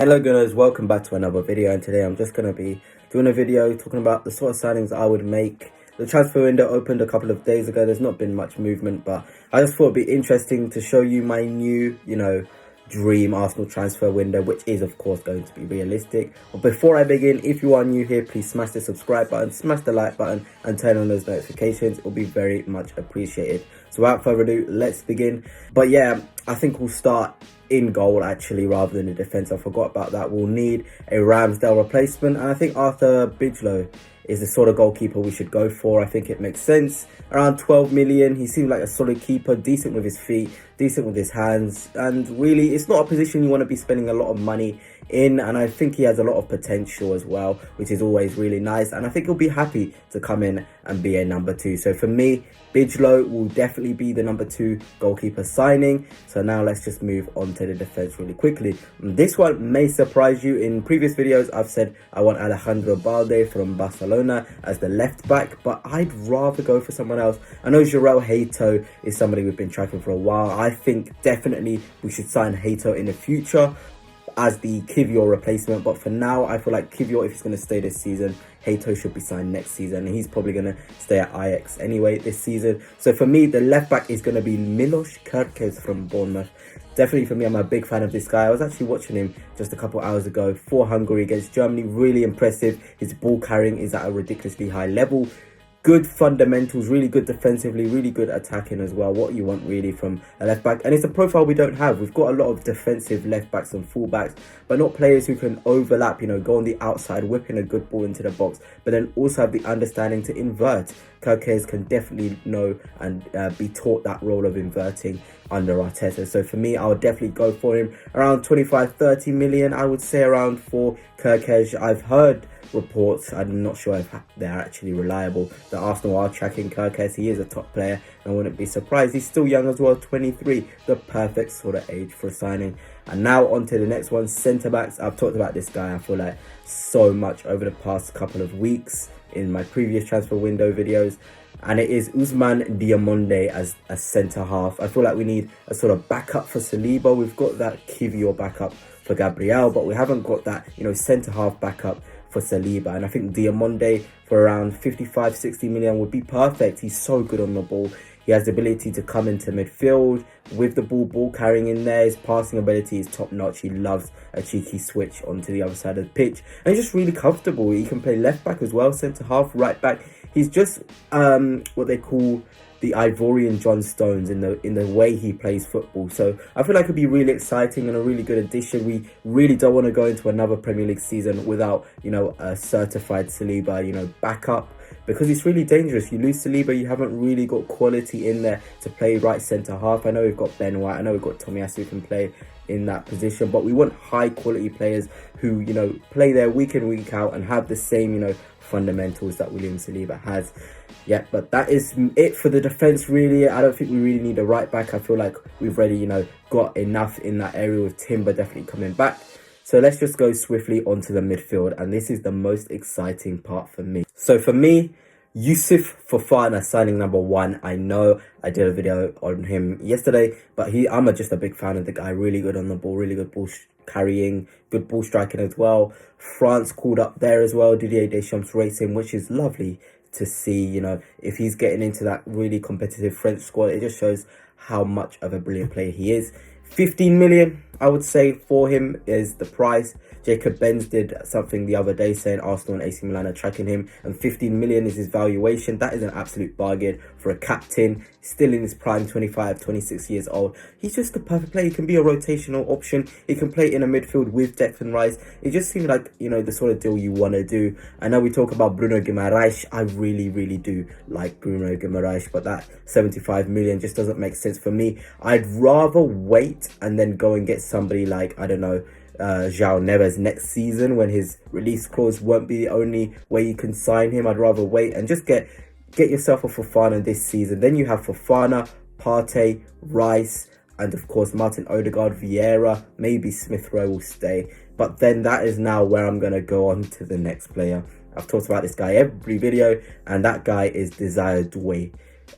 Hello guys, welcome back to another video, and today I'm just going to be doing a video talking about the sort of signings I would make. The transfer window opened a couple of days ago. There's not been much movement, but I just thought it'd be interesting to show you my new, dream Arsenal transfer window, which is of course going to be realistic. But before I begin, if you are new here, please smash the subscribe button, smash the like button, and turn on those notifications. It will be very much appreciated. So without further ado, let's begin. But yeah, I think we'll start in goal actually rather than the defense. I forgot about that. We'll need a Ramsdale replacement, and I think Arthur Bigelow is the sort of goalkeeper we should go for. I think it makes sense. Around 12 million. He seems like a solid keeper, decent with his feet, decent with his hands, and really it's not a position you want to be spending a lot of money in, and I think he has a lot of potential as well, which is always really nice, and I think he'll be happy to come in and be a number 2. So for me, Bigelow will definitely be the number 2 goalkeeper signing. So now let's just move on to the defense really quickly. This one may surprise you. In previous videos I've said I want Alejandro Balde from Barcelona as the left back, but I'd rather go for someone else. I know João Hato is somebody we've been tracking for a while. I think definitely we should sign Hato in the future as the Kivior replacement, but for now I feel like Kivior, if he's going to stay this season, Hato should be signed next season, and he's probably going to stay at Ajax anyway this season. So for me, the left back is going to be Milos Kerkez from Bournemouth. Definitely for me, I'm a big fan of this guy. I was actually watching him just a couple hours ago for Hungary against Germany. Really impressive. His ball carrying is at a ridiculously high level. Good fundamentals, really good defensively, really good attacking as well. What you want really from a left back, and it's a profile we don't have. We've got a lot of defensive left backs and full backs, but not players who can overlap, go on the outside, whipping a good ball into the box, but then also have the understanding to invert. Kerkez can definitely know and be taught that role of inverting under Arteta. So for me, I would definitely go for him. Around 25-30 million, I would say, around for Kerkez. I've heard reports, I'm not sure if they're actually reliable, that Arsenal are tracking Kerkez. He is a top player, and I wouldn't be surprised. He's still young as well, 23, the perfect sort of age for a signing. And now on to the next one, centre backs. I've talked about this guy, I feel like, so much over the past couple of weeks in my previous transfer window videos, and it is Ousmane Diamonde as a centre half. I feel like we need a sort of backup for Saliba. We've got that Kivior backup for Gabriel, but we haven't got that, centre half backup for Saliba, and I think Diamonde for around 55-60 million would be perfect. He's so good on the ball. He has the ability to come into midfield with the ball carrying in there. His passing ability is top notch. He loves a cheeky switch onto the other side of the pitch, and he's just really comfortable. He can play left back as well, centre half, right back. He's just what they call the Ivorian John Stones in the way he plays football. So I feel like it'd be really exciting and a really good addition. We really don't want to go into another Premier League season without, a certified Saliba, backup, because it's really dangerous. You lose Saliba, you haven't really got quality in there to play right centre half. I know we've got Ben White, I know we've got Tomiyasu who can play in that position, but we want high quality players who, play there week in, week out and have the same, fundamentals that William Saliba has. Yeah, but that is it for the defense really. I don't think we really need a right back. I feel like we've already, got enough in that area with Timber definitely coming back. So let's just go swiftly onto the midfield, and this is the most exciting part for me. So for me, Youssouf Fofana signing number 1. I know I did a video on him yesterday, but I'm just a big fan of the guy. Really good on the ball, really good ball carrying, good ball striking as well. France called up there as well. Didier Deschamps racing, which is lovely to see. If he's getting into that really competitive French squad, it just shows how much of a brilliant player he is. 15 million, I would say, for him is the price. Jacob Benz did something the other day saying Arsenal and AC Milan are tracking him, and 15 million is his valuation. That is an absolute bargain for a captain, still in his prime, 25, 26 years old. He's just the perfect player. He can be a rotational option. He can play in a midfield with Declan Rice. It just seems like, the sort of deal you want to do. I know we talk about Bruno Guimaraes. I really, really do like Bruno Guimaraes, but that 75 million just doesn't make sense for me. I'd rather wait and then go and get somebody like, I don't know, João Neves next season, when his release clause won't be the only way you can sign him. I'd rather wait and just get yourself a Fofana this season. Then you have Fofana, Partey, Rice, and of course Martin Odegaard, Vieira, maybe Smith Rowe will stay. But then that is now where I'm going to go on to the next player. I've talked about this guy every video, and that guy is Desire Doué.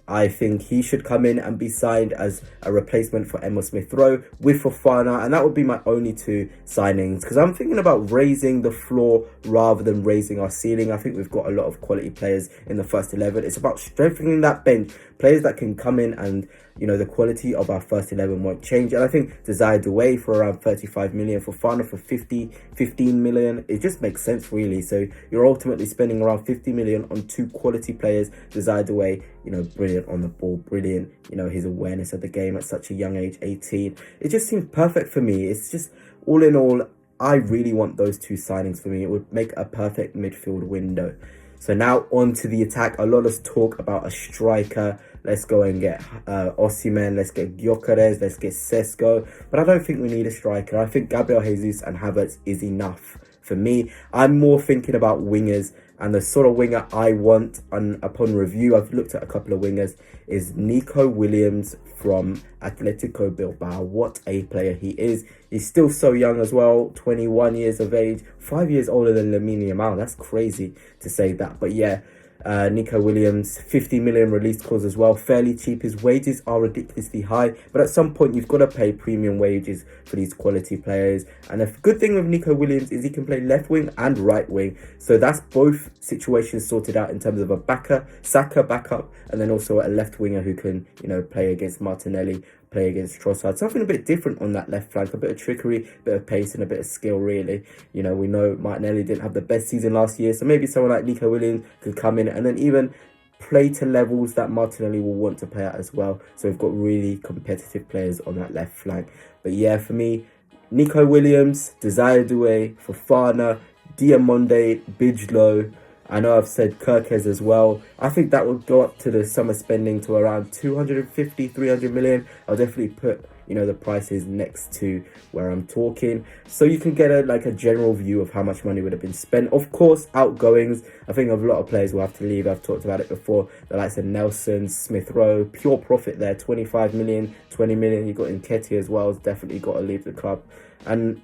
I think he should come in and be signed as a replacement for Emil Smith-Rowe with Fofana, and that would be my only two signings, because I'm thinking about raising the floor rather than raising our ceiling. I think we've got a lot of quality players in the first 11. It's about strengthening that bench, players that can come in and, you know, the quality of our first 11 won't change. And I think Desire Doué for around 35 million, Fofana for 15 million, it just makes sense really. So you're ultimately spending around 50 million on two quality players. Desire Doué, you know, brilliant on the ball, brilliant, you know, his awareness of the game at such a young age, 18. It just seems perfect for me. It's just, all in all, I really want those two signings for me. It would make a perfect midfield window. So now on to the attack. A lot of talk about a striker. Let's go and get Osimhen, let's get Gyökeres, let's get Sesko. But I don't think we need a striker. I think Gabriel Jesus and Havertz is enough for me. I'm more thinking about wingers, and the sort of winger I want, upon review, I've looked at a couple of wingers, is Nico Williams from Atletico Bilbao. What a player he is. He's still so young as well, 21 years of age, 5 years older than Lamine Yamal. That's crazy to say that. But yeah, Nico Williams, 50 million release clause as well, fairly cheap. His wages are ridiculously high, but at some point you've got to pay premium wages for these quality players. And the good thing with Nico Williams is he can play left wing and right wing, so that's both situations sorted out in terms of a Saka backup, and then also a left winger who can, you know, play against Martinelli, play against Trossard. Something a bit different on that left flank, a bit of trickery, a bit of pace, and a bit of skill really. You know, we know Martinelli didn't have the best season last year, so maybe someone like Nico Williams could come in and then even play to levels that Martinelli will want to play at as well. So we've got really competitive players on that left flank. But yeah, for me, Nico Williams, Desire Doué, Fofana, Diamonde, Bijlow. I know I've said Kirkes as well. I think that will go up to the summer spending to around 250, 300 million. I'll definitely put, you know, the prices next to where I'm talking, so you can get a general view of how much money would have been spent. Of course, outgoings, I think a lot of players will have to leave. I've talked about it before. The likes of Nelson, Smith-Rowe, pure profit there, 25 million, 20 million. You got Nketiah as well. Has definitely got to leave the club. And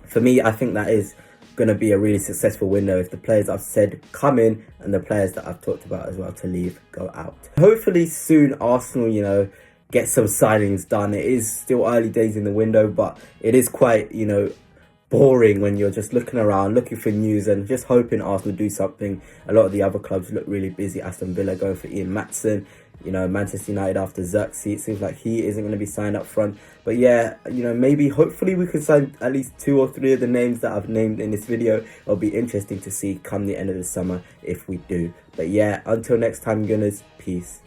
for me, I think that is going to be a really successful window if the players I've said come in and the players that I've talked about as well to leave go out. Hopefully soon Arsenal, you know, get some signings done. It is still early days in the window, but it is quite, you know, boring when you're just looking around, looking for news and just hoping Arsenal do something. A lot of the other clubs look really busy. Aston Villa going for Ian Maatsen. You know, Manchester United after Xerxes, it seems like he isn't going to be signed up front. But yeah, you know, maybe, hopefully we can sign at least 2 or 3 of the names that I've named in this video. It'll be interesting to see come the end of the summer if we do. But yeah, until next time, Gunners, peace.